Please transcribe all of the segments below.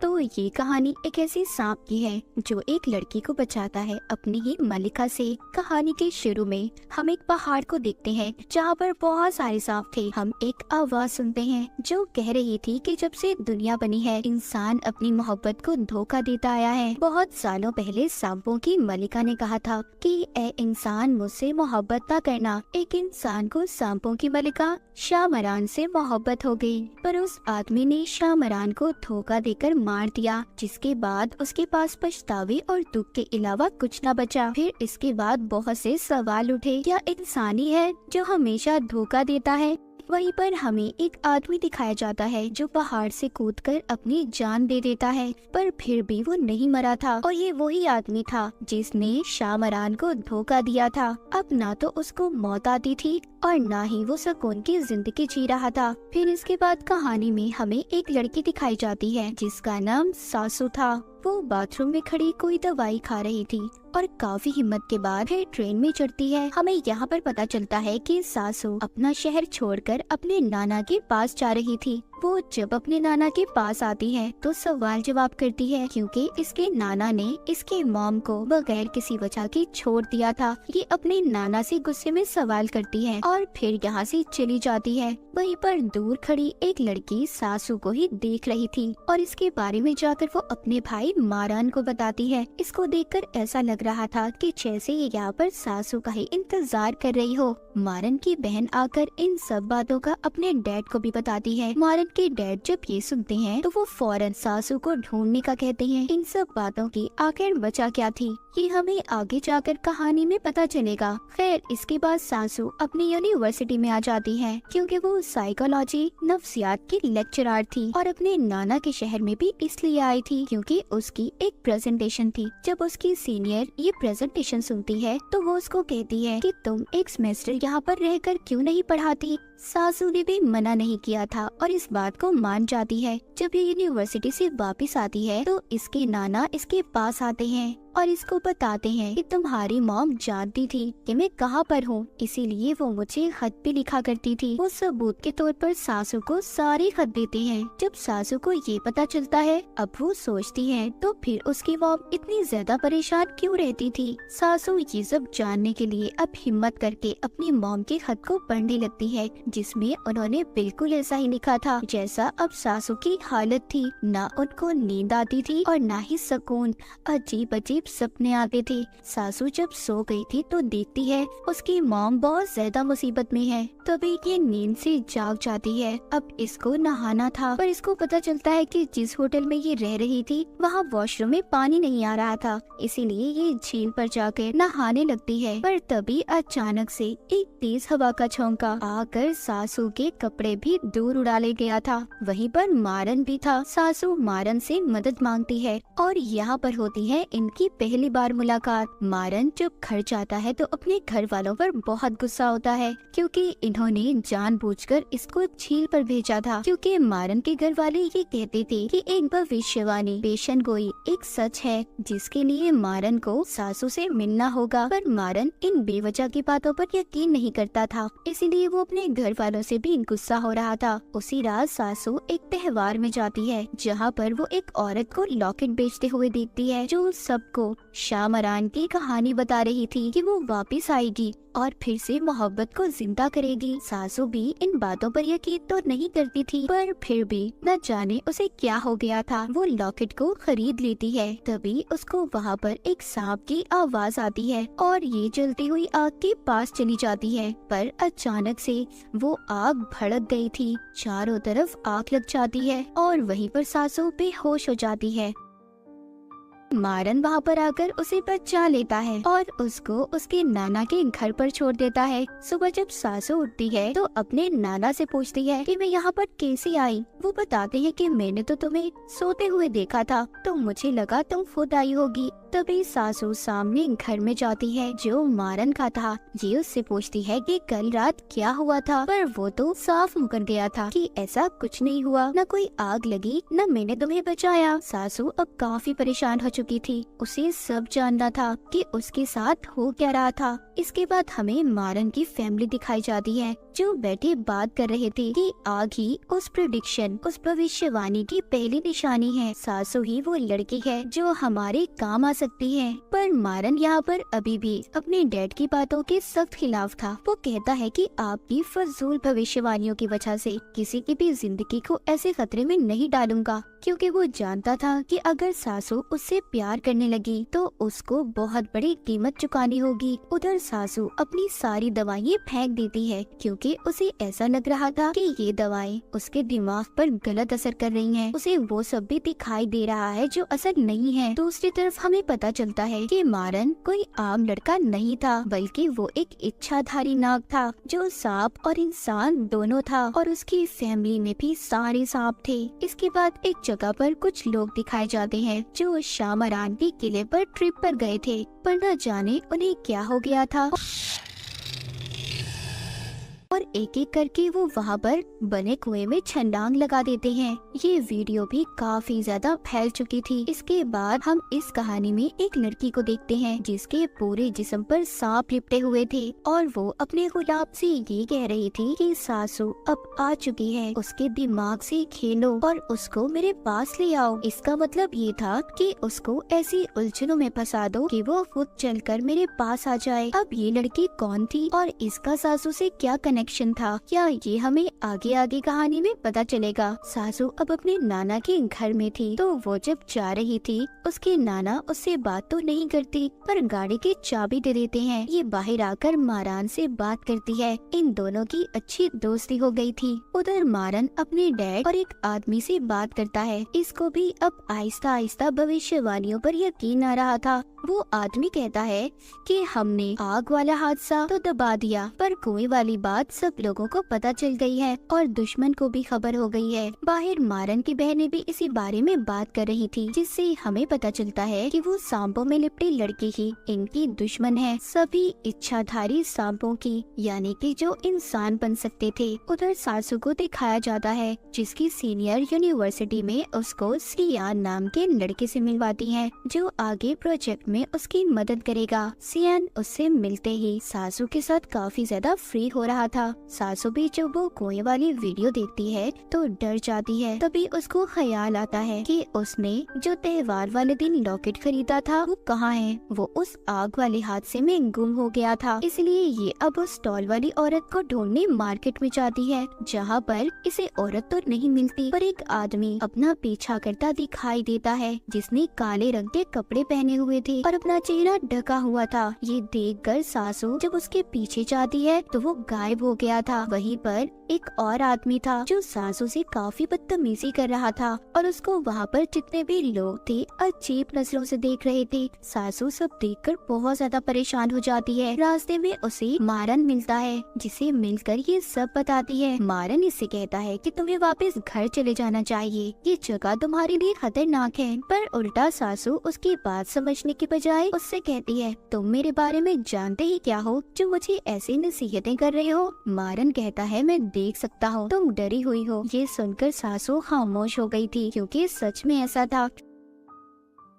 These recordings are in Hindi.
तो ये कहानी एक ऐसी सांप की है जो एक लड़की को बचाता है अपनी ही मलिका से। कहानी के शुरू में हम एक पहाड़ को देखते हैं जहाँ पर बहुत सारे सांप थे। हम एक आवाज सुनते हैं जो कह रही थी कि जब से दुनिया बनी है इंसान अपनी मोहब्बत को धोखा देता आया है। बहुत सालों पहले सांपों की मलिका ने कहा था कि ए इंसान मुझसे मोहब्बत ना करना। एक इंसान को सांपों की मलिका शाहमरान से मोहब्बत हो गई, पर उस आदमी ने शाहमरान को धोखा देकर मार दिया, जिसके बाद उसके पास पछतावे और दुख के अलावा कुछ न बचा। फिर इसके बाद बहुत से सवाल उठे, क्या इंसान ही है जो हमेशा धोखा देता है? वहीं पर हमें एक आदमी दिखाया जाता है जो पहाड़ से कूदकर अपनी जान दे देता है, पर फिर भी वो नहीं मरा था। और ये वही आदमी था जिसने शाहमरान को धोखा दिया था। अब ना तो उसको मौत आती थी और ना ही वो सुकून की जिंदगी जी रहा था। फिर इसके बाद कहानी में हमें एक लड़की दिखाई जाती है जिसका नाम सासू था। वो बाथरूम में खड़ी कोई दवाई खा रही थी और काफी हिम्मत के बाद फिर ट्रेन में चढ़ती है। हमें यहाँ पर पता चलता है कि सासू अपना शहर छोड़कर अपने नाना के पास जा रही थी। वो जब अपने नाना के पास आती है तो सवाल जवाब करती है, क्योंकि इसके नाना ने इसके मॉम को बगैर किसी वजह के छोड़ दिया था। ये अपने नाना से गुस्से में सवाल करती है और फिर यहाँ से चली जाती है। वहीं पर दूर खड़ी एक लड़की सासू को ही देख रही थी और इसके बारे में जाकर वो अपने भाई मारान को बताती है। इसको देखकर ऐसा लग रहा था कि जैसे ये यहाँ पर सासू का ही इंतजार कर रही हो। मारन की बहन आकर इन सब बातों का अपने डैड को भी बताती है। मारन के डैड जब ये सुनते हैं तो वो फौरन सासू को ढूंढने का कहते हैं। इन सब बातों की आखिर वजह क्या थी ये हमें आगे जाकर कहानी में पता चलेगा। खैर इसके बाद सासू अपनी यूनिवर्सिटी में आ जाती है, क्योंकि वो साइकोलॉजी नफ्सियात की लेक्चरर थी और अपने नाना के शहर में भी इसलिए आई थी क्योंकि उसकी एक प्रेजेंटेशन थी। जब उसकी सीनियर ये प्रेजेंटेशन सुनती है तो वो उसको कहती है कि तुम एक सेमेस्टर यहाँ पर रहकर क्यों नहीं पढ़ाती। सासू ने भी मना नहीं किया था और इस बात को मान जाती है। जब ये यूनिवर्सिटी से वापस आती है तो इसके नाना इसके पास आते हैं और इसको बताते हैं कि तुम्हारी मॉम जानती थी कि मैं कहाँ पर हूँ, इसीलिए वो मुझे खत भी लिखा करती थी। वो सबूत के तौर पर सासू को सारे खत देते हैं। जब सासू को ये पता चलता है अब वो सोचती है तो फिर उसकी मॉम इतनी ज्यादा परेशान क्यों रहती थी। सासू ये सब जानने के लिए अब हिम्मत करके अपनी मॉम के खत को पढ़ने लगती है, जिसमें उन्होंने बिल्कुल ऐसा ही लिखा था जैसा अब सासू की हालत थी। ना उनको नींद आती थी और ना ही सुकून। अजीब अजीब सपने आते थे। सासू जब सो गई थी तो देखती है उसकी मॉम बहुत ज्यादा मुसीबत में है। तभी ये नींद से जाग जाती है। अब इसको नहाना था, पर इसको पता चलता है कि जिस होटल में ये रह रही थी वहाँ वॉशरूम में पानी नहीं आ रहा था, इसीलिए ये झील पर जाकर नहाने लगती है। पर तभी अचानक से एक तेज हवा का झोंका आकर सासू के कपड़े भी दूर उड़ा ले गया था। वहीं पर मारन भी था। सासू मारन से मदद मांगती है और यहाँ पर होती है इनकी पहली बार मुलाकात। मारन जब घर जाता है तो अपने घर वालों पर बहुत गुस्सा होता है, क्योंकि इन्होंने जानबूझकर इसको झील पर भेजा था। क्योंकि मारन के घर वाले ये कहते थे कि एक भविष्यवाणी पेशन गोई एक सच है जिसके लिए मारन को सासू से मिलना होगा। पर मारन इन बेवजह की बातों पर यकीन नहीं करता था, इसीलिए वो अपने घर वालों से भी गुस्सा हो रहा था। उसी रात सासू एक त्योहार में जाती है जहाँ पर वो एक औरत को लॉकेट बेचते हुए देखती है, जो सबको शाहमरान की कहानी बता रही थी कि वो वापस आएगी और फिर से मोहब्बत को जिंदा करेगी। सासू भी इन बातों पर यकीन तो नहीं करती थी, पर फिर भी न जाने उसे क्या हो गया था, वो लॉकेट को खरीद लेती है। तभी उसको वहाँ पर एक सांप की आवाज आती है और ये जलती हुई आग के पास चली जाती है। पर अचानक से वो आग भड़क गई थी, चारों तरफ आग लग जाती है और वहीं पर सासू बेहोश हो जाती है। मारन वहाँ पर आकर उसे बचा लेता है और उसको उसके नाना के घर पर छोड़ देता है। सुबह जब सासू उठती है तो अपने नाना से पूछती है कि मैं यहाँ पर कैसे आई। वो बताते हैं कि मैंने तो तुम्हें सोते हुए देखा था तो मुझे लगा तुम खुद आई होगी, तभी सासू सामने घर में जाती है जो मारन का था। ये उससे पूछती है कि कल रात क्या हुआ था, पर वो तो साफ मुकर गया था कि ऐसा कुछ नहीं हुआ, न कोई आग लगी न मैंने तुम्हें बचाया। सासू अब काफी परेशान हो चुकी थी, उसे सब जानना था कि उसके साथ हो क्या रहा था। इसके बाद हमें मारन की फैमिली दिखाई जाती है जो बैठे बात कर रहे थे कि आग ही उस प्रेडिक्शन, उस भविष्यवाणी की पहली निशानी है। सासू ही वो लड़की है जो हमारे काम आ सकती है। पर मारन यहाँ पर अभी भी अपने डैड की बातों के सख्त खिलाफ था। वो कहता है कि आपकी फजूल भविष्यवाणियों की वजह से किसी की भी जिंदगी को ऐसे खतरे में नहीं डालूंगा, क्योंकि वो जानता था कि अगर सासू उससे प्यार करने लगी तो उसको बहुत बड़ी कीमत चुकानी होगी। उधर सासू अपनी सारी दवाइयाँ फेंक देती है क्योंकि उसे ऐसा लग रहा था कि ये दवाएं उसके दिमाग पर गलत असर कर रही हैं। उसे वो सब भी दिखाई दे रहा है जो असर नहीं है। दूसरी तरफ हमें पता चलता है कि मारन कोई आम लड़का नहीं था, बल्कि वो एक इच्छाधारी नाग था जो सांप और इंसान दोनों था, और उसकी फैमिली में भी सारे सांप थे। इसके बाद एक जगह पर कुछ लोग दिखाए जाते हैं जो शामरान के किले पर ट्रिप पर गए थे, पर न जाने उन्हें क्या हो गया था और एक एक करके वो वहाँ पर बने कुएं में छलांग लगा देते हैं। ये वीडियो भी काफी ज्यादा फैल चुकी थी। इसके बाद हम इस कहानी में एक लड़की को देखते हैं जिसके पूरे जिस्म पर सांप लिपटे हुए थे और वो अपने गुलाब से ये कह रही थी कि सासू अब आ चुकी है, उसके दिमाग से खेलो और उसको मेरे पास ले आओ। इसका मतलब ये था कि उसको ऐसी उलझनों में फंसा दो कि वो खुद चलकर मेरे पास आ जाए। अब ये लड़की कौन थी और इसका सासू से क्या कनेक्शन था, क्या ये हमें आगे आगे कहानी में पता चलेगा। सासू अब अपने नाना के घर में थी, तो वो जब जा रही थी उसके नाना उससे बात तो नहीं करती पर गाड़ी की चाबी दे देते हैं। ये बाहर आकर मारन से बात करती है। इन दोनों की अच्छी दोस्ती हो गई थी। उधर मारन अपने डैड और एक आदमी से बात करता है। इसको भी अब आहिस्ता आहिस्ता भविष्यवाणियों पर यकीन आ रहा था। वो आदमी कहता है कि हमने आग वाला हादसा तो दबा दिया, पर कुएं वाली बात सब लोगों को पता चल गई है और दुश्मन को भी खबर हो गई है। बाहर मारन की बहनें भी इसी बारे में बात कर रही थी, जिससे हमें पता चलता है कि वो सांपों में लिपटी लड़की ही इनकी दुश्मन है, सभी इच्छाधारी सांपों की, यानी कि जो इंसान बन सकते थे। उधर सासू को दिखाया जाता है जिसकी सीनियर यूनिवर्सिटी में उसको सियान नाम के लड़के से मिलवाती है जो आगे प्रोजेक्ट में उसकी मदद करेगा। सियान उससे मिलते ही सासू के साथ काफी ज्यादा फ्री हो रहा था। सासू भी जब वो कुएं वाली वीडियो देखती है तो डर जाती है। तभी उसको ख्याल आता है कि उसने जो त्योहार वाले दिन लॉकेट खरीदा था वो कहाँ है। वो उस आग वाले हादसे में गुम हो गया था, इसलिए ये अब उस स्टॉल वाली औरत को ढूंढने मार्केट में जाती है, जहाँ पर इसे औरत तो नहीं मिलती पर एक आदमी अपना पीछा करता दिखाई देता है जिसने काले रंग के कपड़े पहने हुए थे और अपना चेहरा ढका हुआ था। ये देखकर सासू जब उसके पीछे जाती है तो वो गायब हो गया था। वहीं पर एक और आदमी था जो सासू से काफी बदतमीजी कर रहा था और उसको वहाँ पर जितने भी लोग थे अजीब नजरों से देख रहे थे। सासू सब देखकर बहुत ज्यादा परेशान हो जाती है। रास्ते में उसे मारन मिलता है जिसे मिलकर ये सब बताती है। मारन इससे कहता है कि तुम्हें वापस घर चले जाना चाहिए, ये जगह तुम्हारे लिए खतरनाक है। पर उल्टा सासू उसकी बात समझने के बजाय उससे कहती है तुम मेरे बारे में जानते ही क्या हो जो मुझे ऐसी नसीहतें कर रहे हो। मारन कहता है मैं देख सकता हूँ तुम डरी हुई हो। ये सुनकर सासू खामोश हो गई थी क्योंकि सच में ऐसा था।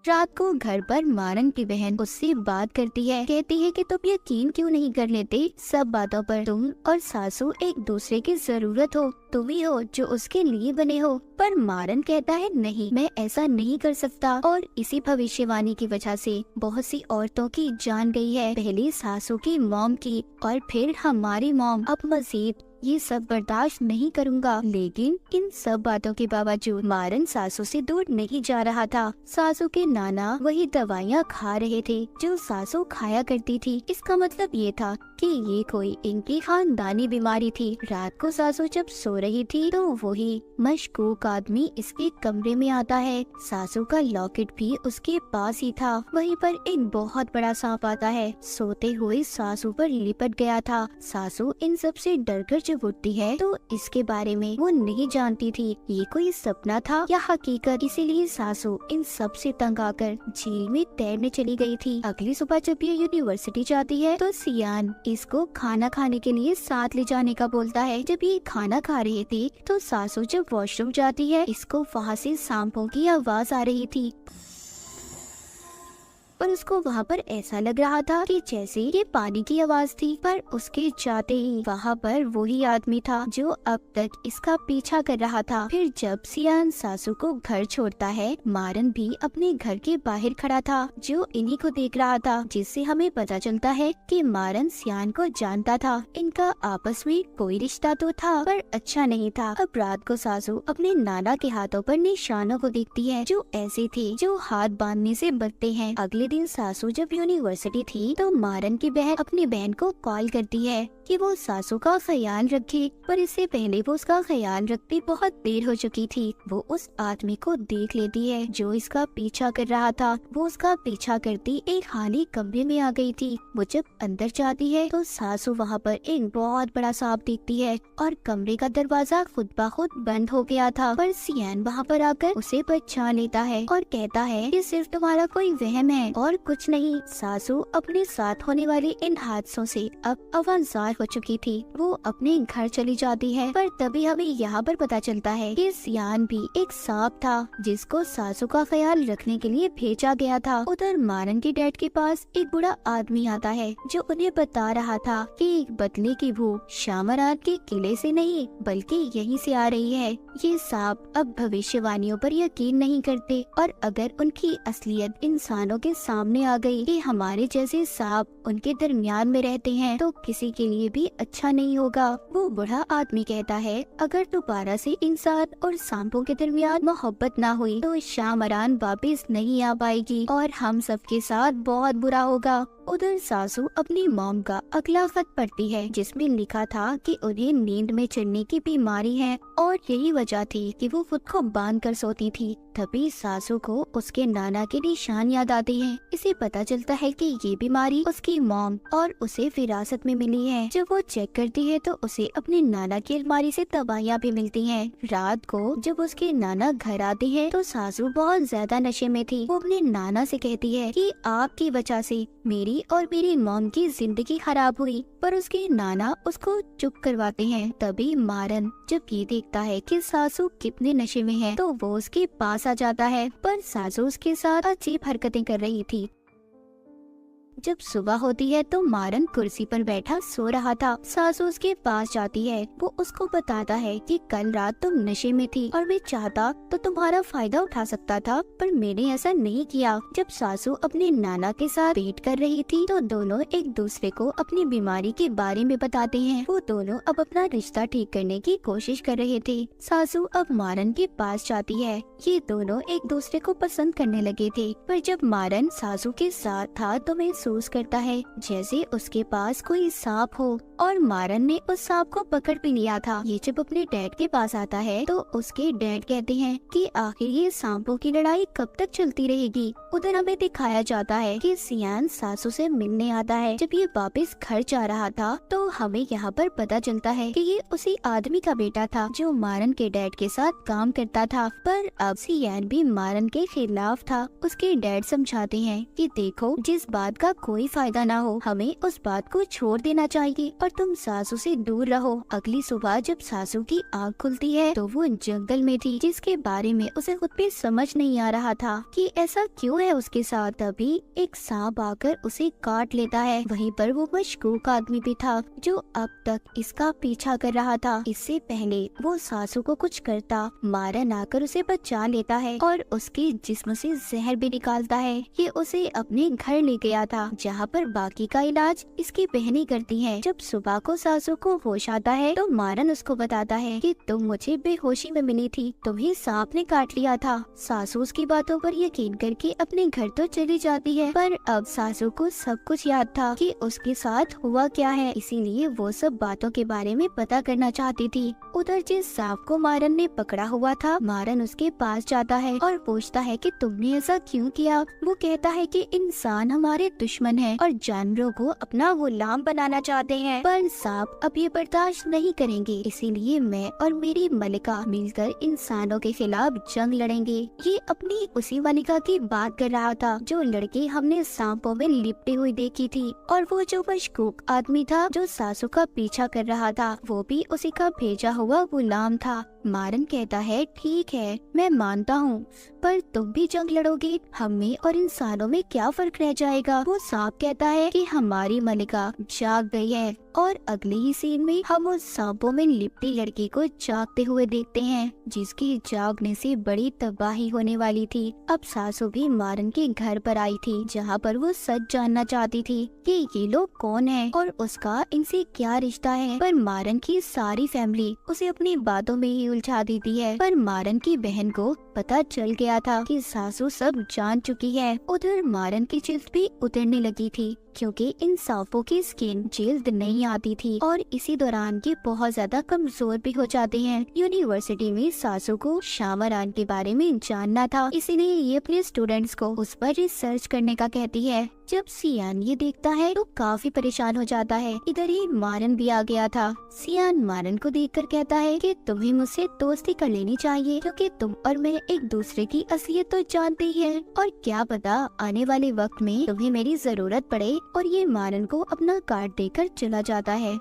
रात को घर पर मारन की बहन उससे बात करती है, कहती है कि तुम यकीन क्यों नहीं कर लेते सब बातों पर। तुम और सासू एक दूसरे की जरूरत हो, तुम ही हो जो उसके लिए बने हो। पर मारन कहता है नहीं, मैं ऐसा नहीं कर सकता और इसी भविष्यवाणी की वजह से बहुत सी औरतों की जान गई है, पहले सासू की मॉम की और फिर हमारी मॉम। अब मजीद ये सब बर्दाश्त नहीं करूँगा। लेकिन इन सब बातों के बावजूद मारन सासू से दूर नहीं जा रहा था। सासू के नाना वही दवाइयाँ खा रहे थे जो सासू खाया करती थी। इसका मतलब ये था कि ये कोई इनकी खानदानी बीमारी थी। रात को सासू जब सो रही थी तो वही मशकूक आदमी इसके कमरे में आता है। सासू का लॉकेट भी उसके पास ही था। वहीं पर एक बहुत बड़ा सांप आता है, सोते हुए सासू पर लिपट गया था। सासू इन सब से डर कर जब उठती है तो इसके बारे में वो नहीं जानती थी ये कोई सपना था या हकीकत। इसीलिए सासू इन सब से तंग आकर झील में तैरने चली गई थी। अगली सुबह जब ये यूनिवर्सिटी जाती है तो सियान इसको खाना खाने के लिए साथ ले जाने का बोलता है। जब ये खाना खा रही थी तो सासू जब वॉशरूम जाती है इसको वहाँ से सांपों की आवाज आ रही थी, पर उसको वहाँ पर ऐसा लग रहा था कि जैसे ये पानी की आवाज थी। पर उसके जाते ही वहाँ पर वही आदमी था जो अब तक इसका पीछा कर रहा था। फिर जब सियान सासू को घर छोड़ता है, मारन भी अपने घर के बाहर खड़ा था जो इन्हीं को देख रहा था, जिससे हमें पता चलता है कि मारन सियान को जानता था। इनका आपस में कोई रिश्ता तो था पर अच्छा नहीं था। अब रात को सासू अपने नाना के हाथों पर निशानों को देखती है जो ऐसे थे जो हाथ बांधने से बनते हैं। अगले दिन सासू जब यूनिवर्सिटी थी तो मारन की बहन अपनी बहन को कॉल करती है कि वो सासू का ख्याल रखे, पर इससे पहले वो उसका ख्याल रखती बहुत देर हो चुकी थी। वो उस आदमी को देख लेती है जो इसका पीछा कर रहा था। वो उसका पीछा करती एक खाली कमरे में आ गई थी। वो जब अंदर जाती है तो सासू वहाँ पर एक बहुत बड़ा सांप देखती है और कमरे का दरवाजा खुद ब खुद बंद हो गया था। पर सियान वहाँ पर आकर उसे पहचान लेता है और कहता है कि सिर्फ तुम्हारा कोई वहम है और कुछ नहीं। सासू अपने साथ होने वाले इन हादसों से अब अवंजार हो चुकी थी। वो अपने घर चली जाती है, पर तभी हमें यहाँ पर पता चलता है कि सियान भी एक सांप था जिसको सासू का ख्याल रखने के लिए भेजा गया था। उधर मारन के डैड के पास एक बूढ़ा आदमी आता है जो उन्हें बता रहा था कि एक बदले की भूख शामरान के किले से नहीं बल्कि यहीं से आ रही है। ये सांप अब भविष्यवाणियों पर यकीन नहीं करते और अगर उनकी असलियत इंसानों के सामने आ गई कि हमारे जैसे सांप उनके दरमियान में रहते हैं तो किसी के लिए भी अच्छा नहीं होगा। वो बूढ़ा आदमी कहता है अगर दोबारा से इंसान और सांपों के दरमियान मोहब्बत ना हुई तो शामरान वापस नहीं आ पाएगी और हम सबके साथ बहुत बुरा होगा। उधर सासू अपनी मॉम का अगला खत पढ़ती है जिसमें लिखा था कि उन्हें नींद में चढ़ने की बीमारी है और यही वजह थी कि वो खुद को बांध कर सोती थी। तभी सासू को उसके नाना के निशान याद आते हैं। इसे पता चलता है कि ये बीमारी उसकी मॉम और उसे विरासत में मिली है। जब वो चेक करती है तो उसे अपने नाना की अलमारी से दवाइयाँ भी मिलती हैं। रात को जब उसके नाना घर आते हैं तो सासू बहुत ज्यादा नशे में थी। वो अपने नाना से कहती है कि आपकी वजह से मेरी और मेरी मॉम की जिंदगी खराब हुई, पर उसके नाना उसको चुप करवाते हैं। तभी मारन जब ये देखता है कि सासू कितने नशे में है तो वो उसके पास आ जाता है, पर सासू उसके साथ अजीब हरकतें कर रही थी। जब सुबह होती है तो मारन कुर्सी पर बैठा सो रहा था। सासू उसके पास जाती है। वो उसको बताता है कि कल रात तुम नशे में थी और मैं चाहता तो तुम्हारा फायदा उठा सकता था, पर मैंने ऐसा नहीं किया। जब सासू अपने नाना के साथ भेंट कर रही थी तो दोनों एक दूसरे को अपनी बीमारी के बारे में बताते हैं। वो दोनों अब अपना रिश्ता ठीक करने की कोशिश कर रहे थे। सासू अब मारन के पास जाती है। ये दोनों एक दूसरे को पसंद करने लगे थे, पर जब मारन सासू के साथ था तो महसूस करता है जैसे उसके पास कोई सांप हो और मारन ने उस सांप को पकड़ भी लिया था। ये जब अपने डैड के पास आता है तो उसके डैड कहते हैं कि आखिर ये सांपों की लड़ाई कब तक चलती रहेगी। उधर हमें दिखाया जाता है कि सियान सासू से मिलने आता है। जब ये वापस घर जा रहा था तो हमें यहाँ पर पता चलता है कि ये उसी आदमी का बेटा था जो मारन के डैड के साथ काम करता था, पर अब सियान भी मारन के खिलाफ था। उसके डैड समझाते हैं कि देखो, जिस बात का कोई फायदा ना हो हमें उस बात को छोड़ देना चाहिए और तुम सासू से दूर रहो। अगली सुबह जब सासू की आँख खुलती है तो वो जंगल में थी, जिसके बारे में उसे खुद भी समझ नहीं आ रहा था कि ऐसा क्यों है उसके साथ। तभी एक सांप आकर उसे काट लेता है। वहीं पर वो मशकूक आदमी भी था जो अब तक इसका पीछा कर रहा था। इससे पहले वो सासू को कुछ करता, मारन आकर उसे बचा लेता है और उसके जिस्म से जहर भी निकालता है। ये उसे अपने घर ले गया था जहाँ पर बाकी का इलाज इसकी बहनें करती हैं। जब सुबह को सासू को होश आता है तो मारन उसको बताता है कि तुम मुझे बेहोशी में मिली थी, तुम्हें सांप ने काट लिया था। सासू उसकी बातों पर यकीन करके अपने घर तो चली जाती है, पर अब सासू को सब कुछ याद था कि उसके साथ हुआ क्या है, इसीलिए वो सब बातों के बारे में पता करना चाहती थी। उधर जिस सांप को मारन ने पकड़ा हुआ था, मारन उसके पास जाता है और पूछता है कि तुमने ऐसा क्यों किया। वो कहता है कि इंसान हमारे दुश्मन दुश्मन हैं और जानवरों को अपना गुलाम बनाना चाहते हैं। पर सांप अब ये बर्दाश्त नहीं करेंगे, इसीलिए मैं और मेरी मलिका मिलकर इंसानों के खिलाफ जंग लड़ेंगे। ये अपनी उसी मलिका की बात कर रहा था जो लड़की हमने सांपों में लिपटी हुई देखी थी, और वो जो मशकूक आदमी था जो सासू का पीछा कर रहा था वो भी उसी का भेजा हुआ गुलाम था। मारन कहता है ठीक है मैं मानता हूँ, पर तुम भी जंग लड़ोगे, हम में और इंसानों में क्या फर्क रह जाएगा। वो सांप कहता है कि हमारी मलिका जाग गई है, और अगले ही सीन में हम उस सांपों में लिपटी लड़की को जागते हुए देखते हैं जिसकी जागने से बड़ी तबाही होने वाली थी। अब सासू भी मारन के घर पर आई थी जहाँ पर वो सच जानना चाहती थी कि ये लोग कौन है और उसका इनसे क्या रिश्ता है। पर मारन की सारी फैमिली उसे अपनी बातों में ही उलझा देती है। पर मारन की बहन को पता चल गया था कि सासू सब जान चुकी है। उधर मारन की जिल्द भी उतरने लगी थी क्योंकि इन सांपों की स्किन जल्द नहीं आती थी और इसी दौरान ये बहुत ज्यादा कमजोर भी हो जाते हैं। यूनिवर्सिटी में सासू को शामरान के बारे में जानना था, इसीलिए ये अपने स्टूडेंट्स को उस पर रिसर्च करने का कहती है। जब सियान ये देखता है तो काफी परेशान हो जाता है। इधर ही मारन भी आ गया था। सियान मारन को देखकर कहता है कि तुम्हें मुझसे दोस्ती कर लेनी चाहिए क्योंकि तुम और मैं एक दूसरे की असलियत तो जानते ही हैं, और क्या पता आने वाले वक्त में तुम्हें मेरी जरूरत पड़े। और ये मारन को अपना कार्ड देकर चला जाता है।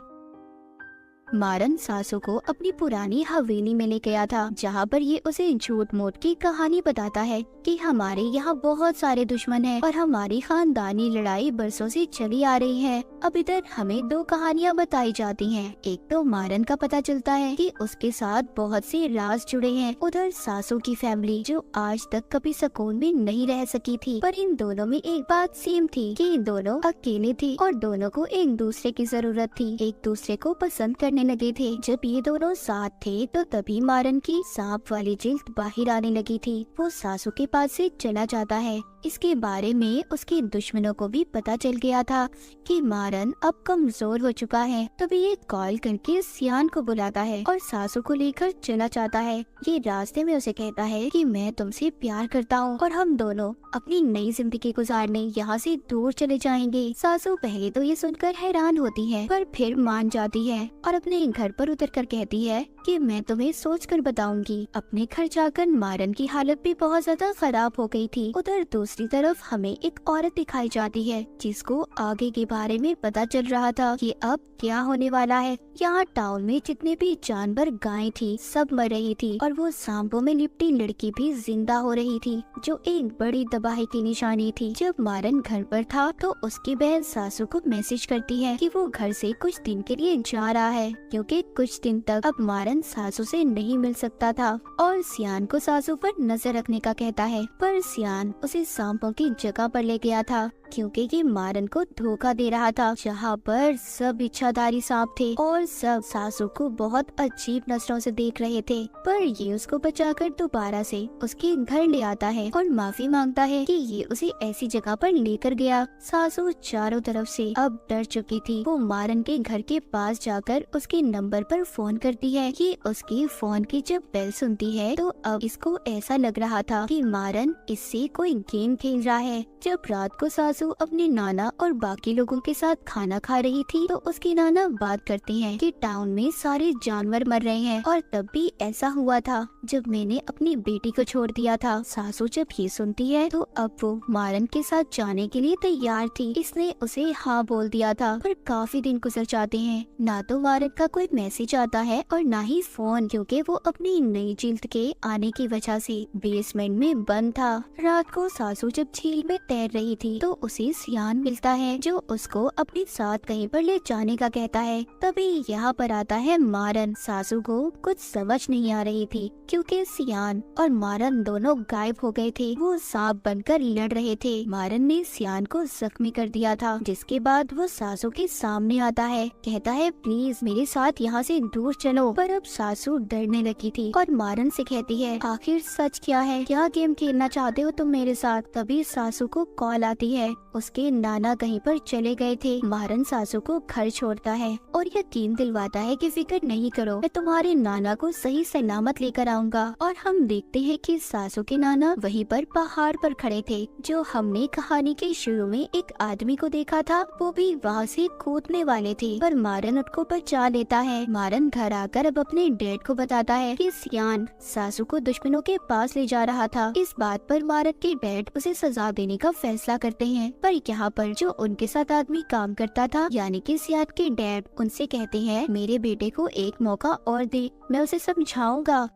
मारन सासू को अपनी पुरानी हवेली में ले गया था जहाँ पर ये उसे झूठ मूठ की कहानी बताता है कि हमारे यहाँ बहुत सारे दुश्मन हैं और हमारी खानदानी लड़ाई बरसों से चली आ रही है। अब इधर हमें दो कहानियाँ बताई जाती हैं। एक तो मारन का पता चलता है कि उसके साथ बहुत से राज जुड़े हैं। उधर सासू की फैमिली जो आज तक कभी सुकून में नहीं रह सकी थी, पर इन दोनों में एक बात सेम थी कि इन दोनों अकेले थे और दोनों को एक दूसरे की जरूरत थी, एक दूसरे को पसंद करने लगे थे। जब ये दोनों साथ थे तो तभी मारन की सांप वाली जिल्द बाहर आने लगी थी। वो सासू के पास से चला जाता है। इसके बारे में उसके दुश्मनों को भी पता चल गया था कि मारन अब कमजोर हो चुका है। तभी ये कॉल करके सियान को बुलाता है और सासू को लेकर चला जाता है। ये रास्ते में उसे कहता है कि मैं तुमसे प्यार करता हूँ और हम दोनों अपनी नई जिंदगी गुजारने यहाँ से दूर चले जाएंगे। सासू पहले तो ये सुनकर हैरान होती है पर फिर मान जाती है और अपने घर पर उतरकर कहती है कि मैं तुम्हें सोचकर बताऊंगी। अपने घर जाकर मारन की हालत भी बहुत ज्यादा खराब हो गई थी। उधर दूसरी तरफ हमें एक औरत दिखाई जाती है जिसको आगे के बारे में पता चल रहा था कि अब क्या होने वाला है। यहाँ टाउन में जितने भी जानवर गायें थी सब मर रही थी और वो सांपों में लिपटी लड़की भी जिंदा हो रही थी जो एक बड़ी तबाही की निशानी थी। जब मारन घर पर था तो उसकी बहन सासू को मैसेज करती है कि वो घर से कुछ दिन के लिए जा रहा है क्योंकि कुछ दिन तक अब मारन सासू से नहीं मिल सकता था और सियान को सासू पर नजर रखने का कहता है। पर सियान उसे सांपों की जगह पर ले गया था क्योंकि ये मारन को धोखा दे रहा था जहाँ पर सब इच्छाधारी सांप थे और सब सासू को बहुत अजीब नजरों से देख रहे थे। पर ये उसको बचाकर दोबारा से उसके घर ले आता है और माफी मांगता है कि ये उसे ऐसी जगह पर लेकर गया। सासू चारों तरफ से अब डर चुकी थी। वो मारन के घर के पास जाकर उसके नंबर पर फोन करती है। ये उसकी फोन की जब बेल सुनती है तो अब इसको ऐसा लग रहा था कि मारन इससे कोई गेम खेल रहा है। जब रात को सासू अपने नाना और बाकी लोगों के साथ खाना खा रही थी तो उसके नाना बात करते हैं कि टाउन में सारे जानवर मर रहे हैं और तब भी ऐसा हुआ था जब मैंने अपनी बेटी को छोड़ दिया था। सासू जब ये सुनती है तो अब वो मारन के साथ जाने के लिए तैयार थी। इसने उसे हाँ बोल दिया था। पर काफी दिन गुजर जाते हैं, ना तो मारन का कोई मैसेज आता है और ना ही फोन, क्योंकि वो अपनी नई जिल्द के आने की वजह से बेसमेंट में बंद था। रात को सासू जब झील में तैर रही थी तो उसे सियान मिलता है जो उसको अपने साथ कहीं पर ले जाने का कहता है। तभी यहाँ पर आता है मारन। सासू को कुछ समझ नहीं आ रही थी क्योंकि सियान और मारन दोनों गायब हो गए थे। वो सांप बनकर लड़ रहे थे। मारन ने सियान को जख्मी कर दिया था जिसके बाद वो सासू के सामने आता है, कहता है प्लीज मेरे साथ यहाँ से दूर चलो। पर अब सासू डरने लगी थी और मारन से कहती है आखिर सच क्या है, क्या गेम खेलना चाहते हो तुम मेरे साथ। तभी सासू को कॉल आती है, उसके नाना कहीं पर चले गए थे। मारन सासू को घर छोड़ता है और यकीन यकीन दिलवाता है कि फिक्र नहीं करो, मैं तुम्हारे नाना को सही सलामत लेकर आऊंगा। और हम देखते हैं कि सासू के नाना वहीं पर पहाड़ पर खड़े थे, जो हमने कहानी के शुरू में एक आदमी को देखा था। वो भी वहाँ से कूदने वाले थे, पर मारन उनको बचा लेता है। मारन घर आकर अब अपने डैड को बताता है कि सियान सासू को दुश्मनों के पास ले जा रहा था। इस बात पर मारन के डैड उसे सजा देने का फैसला करते हैं, पर यहाँ पर जो उनके साथ आदमी काम करता था यानी कि सियान के डैड उनसे कहते हैं मेरे बेटे को एक मौका और दे, मैं उसे समझाऊंगा।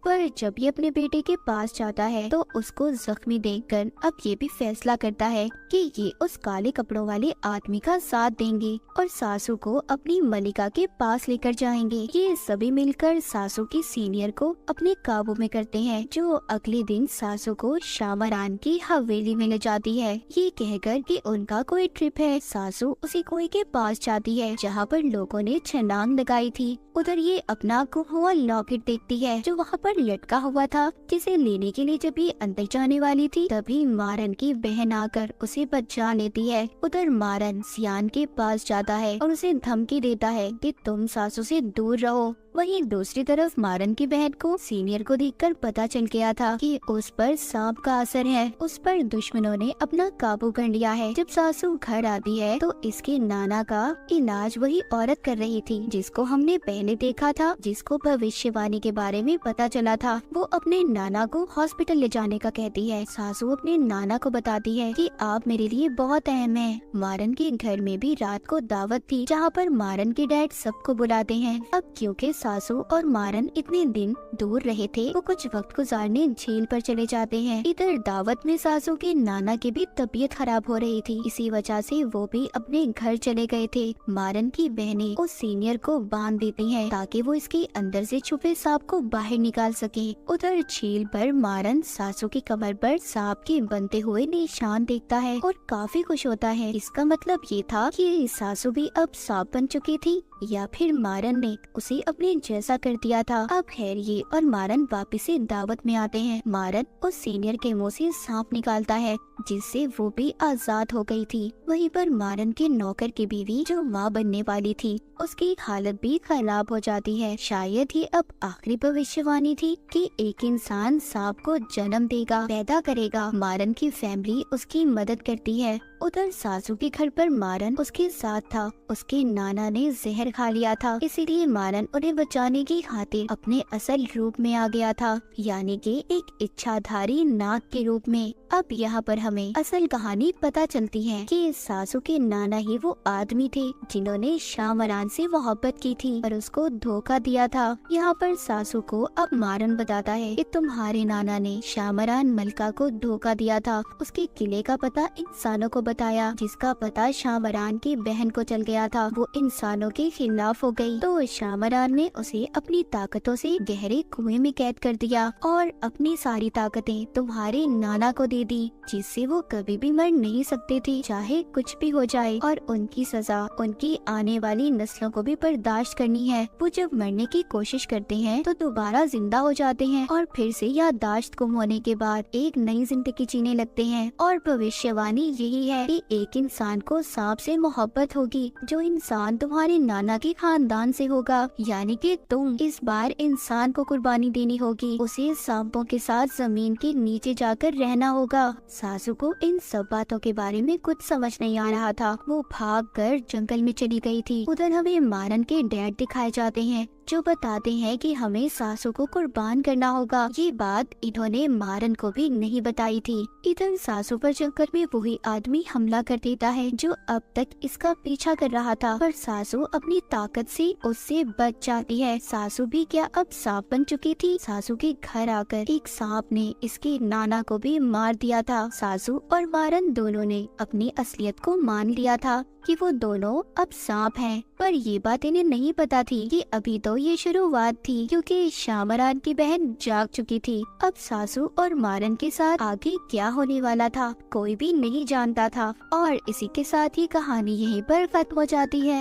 पर जब ये अपने बेटे के पास जाता है तो उसको जख्मी देखकर अब ये भी फैसला करता है कि ये उस काले कपड़ों वाले आदमी का साथ देंगे और सासू को अपनी मलिका के पास लेकर जाएंगे। ये सभी मिलकर सासू की सीनियर को अपने काबू में करते हैं, जो अगले दिन सासू को शामरान की हवेली में ले जाती है, ये कहकर कि उनका कोई ट्रिप है। सासू उसी कुएं के पास जाती है जहाँ पर लोगों ने छलांग लगाई थी। उधर ये अपना गुम हुआ लॉकेट देखती है जो वहाँ पर लटका हुआ था, जिसे लेने के लिए जब ये अंदर जाने वाली थी तभी मारन की बहन आकर उसे बचा लेती है। उधर मारन सियान के पास जाता है और उसे धमकी देता है कि तुम सासू से दूर रहो। वहीं दूसरी तरफ मारन की बहन को सीनियर को देखकर पता चल गया था कि उस पर सांप का असर है। उस पर दुश्मनों ने अपना काबू कर लिया है। जब सासू घर आती है तो इसके नाना का इलाज वही औरत कर रही थी जिसको हमने पहले देखा था, जिसको भविष्यवाणी के बारे में पता चला था। वो अपने नाना को हॉस्पिटल ले जाने का कहती है। सासू अपने नाना को बताती है कि आप मेरे लिए बहुत अहम है। मारन के घर में भी रात को दावत थी जहाँ पर मारन के डैड सबको बुलाते हैं। अब क्योंकि सासू और मारन इतने दिन दूर रहे थे, वो कुछ वक्त गुजारने झील पर चले जाते हैं। इधर दावत में सासू के नाना की भी तबीयत खराब हो रही थी, इसी वजह से वो भी अपने घर चले गए थे। मारन की बहनें उस सीनियर को बांध देती हैं ताकि वो इसके अंदर से छुपे सांप को बाहर निकाल सके। उधर झील पर मारन सासू की कमर पर सांप के बनते हुए निशान देखता है और काफी खुश होता है। इसका मतलब ये था कि सासू भी अब सांप बन चुकी थी या फिर मारन ने उसे अपने जैसा कर दिया था। अब खैर ये और मारन वापस से दावत में आते हैं। मारन उस सीनियर के मुंह से सांप निकालता है जिससे वो भी आजाद हो गई थी। वहीं पर मारन के नौकर की बीवी जो माँ बनने वाली थी उसकी हालत भी खराब हो जाती है। शायद ये अब आखिरी भविष्यवाणी थी कि एक इंसान सांप को जन्म देगा, पैदा करेगा। मारन की फैमिली उसकी मदद करती है। उधर सासू के घर पर मारन उसके साथ था। उसके नाना ने जहर खा लिया था, इसीलिए मारन उन्हें बचाने की खातिर अपने असल रूप में आ गया था, यानी कि एक इच्छाधारी नाग के रूप में। अब यहाँ पर हमें असल कहानी पता चलती है कि सासू के नाना ही वो आदमी थे जिन्होंने शामरान से मोहब्बत की थी पर उसको धोखा दिया था। यहाँ पर सासू को अब मारन बताता है कि तुम्हारे नाना ने शामरान मलिका को धोखा दिया था। उसके किले का पता इंसानों को बताया, जिसका पता शामरान की बहन को चल गया था। वो इंसानों के खिलाफ हो गई तो शामरान ने उसे अपनी ताकतों से गहरे कुएं में कैद कर दिया और अपनी सारी ताकतें तुम्हारे नाना को दे दी, जिससे वो कभी भी मर नहीं सकते थे चाहे कुछ भी हो जाए। और उनकी सजा उनकी आने वाली नस्लों को भी बर्दाश्त करनी है। वो जब मरने की कोशिश करते हैं तो दोबारा जिंदा हो जाते हैं और फिर से याददाश्त गुम होने के बाद एक नई जिंदगी जीने लगते हैं। और भविष्यवाणी यही है कि एक इंसान को सांप से मोहब्बत होगी, जो इंसान तुम्हारे नाना के खानदान से होगा, यानी कि तुम। इस बार इंसान को कुर्बानी देनी होगी, उसे सांपों के साथ जमीन के नीचे जाकर रहना होगा। सासू को इन सब बातों के बारे में कुछ समझ नहीं आ रहा था। वो भागकर जंगल में चली गई थी। उधर हमें मारन के डैड दिखाए जाते हैं जो बताते हैं कि हमें सासू को कुर्बान करना होगा। ये बात इन्होंने मारन को भी नहीं बताई थी। इधर सासू पर जंगल में वही आदमी हमला कर देता है जो अब तक इसका पीछा कर रहा था, पर सासू अपनी ताकत से उससे बच जाती है। सासू भी क्या अब सांप बन चुकी थी। सासू के घर आकर एक सांप ने इसके नाना को भी मार दिया था। सासू और मारन दोनों ने अपनी असलियत को मान लिया था कि वो दोनों अब सांप हैं, पर ये बात इन्हें नहीं पता थी कि अभी तो ये शुरुआत थी, क्योंकि शामरान की बहन जाग चुकी थी। अब सासू और मारन के साथ आगे क्या होने वाला था कोई भी नहीं जानता था। और इसी के साथ ही कहानी यहीं पर खत्म हो जाती है।